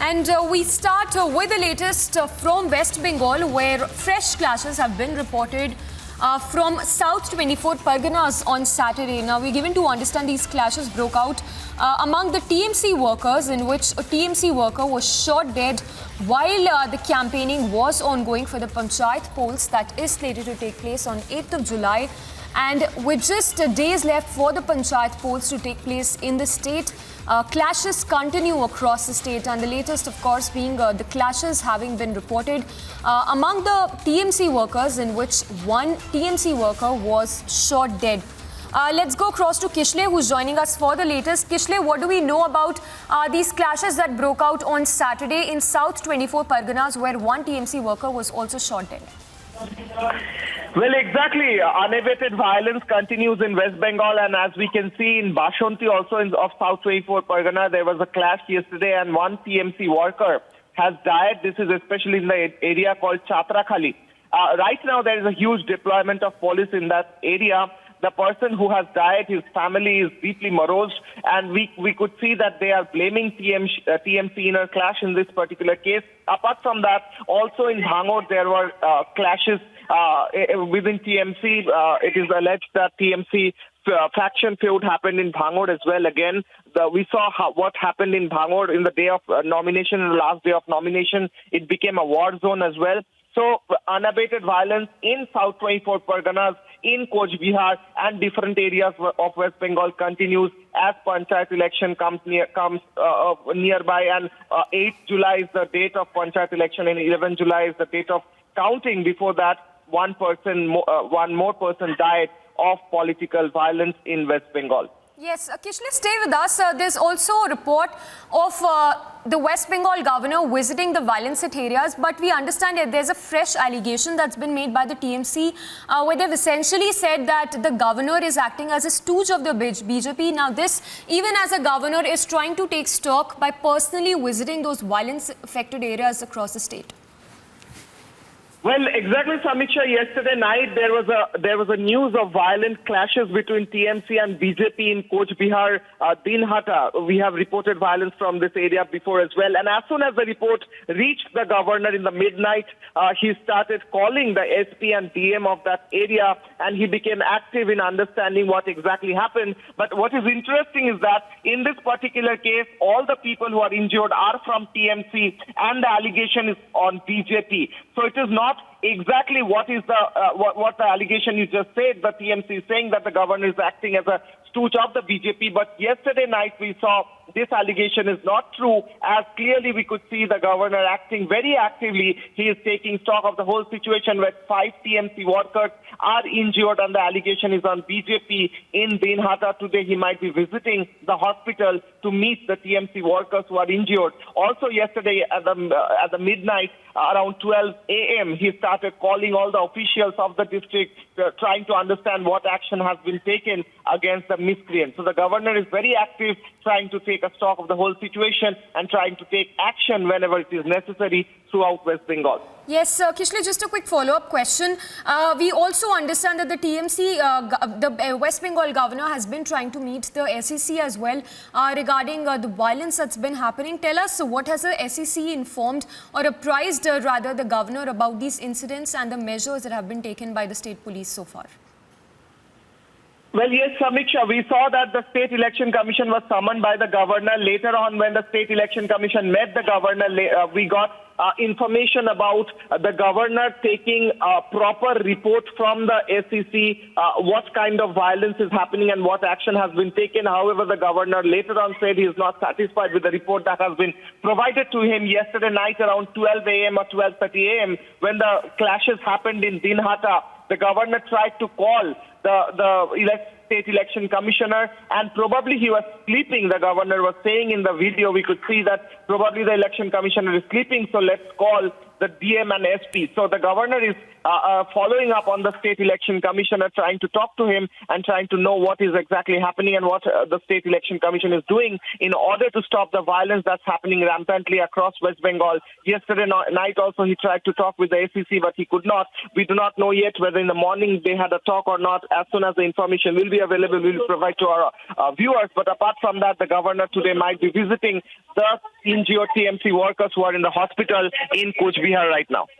And we start with the latest from West Bengal, where fresh clashes have been reported from South 24 Parganas on Saturday. Now, we're given to understand these clashes broke out among the TMC workers, in which a TMC worker was shot dead while the campaigning was ongoing for the Panchayat polls that is slated to take place on 8th of July. And with just days left for the Panchayat polls to take place in the state, clashes continue across the state, and the latest, of course, being the clashes having been reported among the TMC workers, in which one TMC worker was shot dead. Let's go across to Kishle, who's joining us for the latest. Kishle, what do we know about these clashes that broke out on Saturday in South 24 Parganas, where one TMC worker was also shot dead? Well, exactly. Unabated violence continues in West Bengal, and as we can see in Bashanti, also of South 24 Pargana, there was a clash yesterday, and one TMC worker has died. This is especially in the area called Chatrakhali. Right now, there is a huge deployment of police in that area. The person who has died, his family is deeply morosed, and we could see that they are blaming TMC in a clash in this particular case. Apart from that, also in Bhangur, there were clashes within TMC. It is alleged that TMC faction feud happened in Bhangur as well. Again, we saw what happened in Bhangur in the day of nomination, in the last day of nomination. It became a war zone as well. So, unabated violence in South 24 Parganas, in Coach Bihar, and different areas of West Bengal continues as Panchayat election comes nearby. And 8th July is the date of Panchayat election, and 11th July is the date of counting. Before that, one more person died of political violence in West Bengal. Yes, Kishle, stay with us. There's also a report of the West Bengal governor visiting the violence-hit areas, but we understand that there's a fresh allegation that's been made by the TMC, where they've essentially said that the governor is acting as a stooge of the BJP. Now, this, even as a governor, is trying to take stock by personally visiting those violence-affected areas across the state. Well, exactly, Samiksha. Yesterday night, there was a news of violent clashes between TMC and BJP in Coach Bihar, Dinhata. We have reported violence from this area before as well. And as soon as the report reached the governor in the midnight, he started calling the SP and DM of that area, and he became active in understanding what exactly happened. But what is interesting is that in this particular case, all the people who are injured are from TMC, and the allegation is on BJP. So it is not exactly what is what the allegation you just said. The TMC is saying that the governor is acting as a stooge of the BJP, but yesterday night we saw this allegation is not true, as clearly we could see the governor acting very actively. He is taking stock of the whole situation, where 5 TMC workers are injured, and the allegation is on BJP in Dinhata. Today he might be visiting the hospital to meet the TMC workers who are injured. Also yesterday at the midnight, around 12 a.m., he started calling all the officials of the district, trying to understand what action has been taken against the miscreants. So the governor is very active, trying to take a stock of the whole situation and trying to take action whenever it is necessary throughout West Bengal. Yes, Kishle, just a quick follow-up question. We also understand that the TMC, the West Bengal governor, has been trying to meet the SEC as well regarding the violence that's been happening. Tell us, what has the SEC informed or apprised rather the governor about these incidents and the measures that have been taken by the state police so far? Well, yes, Samiksha, we saw that the State Election Commission was summoned by the governor. Later on, when the State Election Commission met the governor, we got information about the governor taking a proper report from the SEC, what kind of violence is happening and what action has been taken. However, the governor later on said he is not satisfied with the report that has been provided to him yesterday night around 12 a.m. or 12:30 a.m. when the clashes happened in Dinhata. The governor tried to call the state election commissioner, and probably he was sleeping. The governor was saying in the video, we could see that probably the election commissioner is sleeping, so let's call the DM and SP. So the governor is following up on the state election commissioner, trying to talk to him and trying to know what is exactly happening and what the state election commission is doing in order to stop the violence that's happening rampantly across West Bengal. Yesterday night also he tried to talk with the SEC, but he could not. We do not know yet whether in the morning they had a talk or not. As soon as the information will be available, we will provide to our viewers. But apart from that, the governor today might be visiting the NGO TMC workers who are in the hospital in Coach Bihar right now.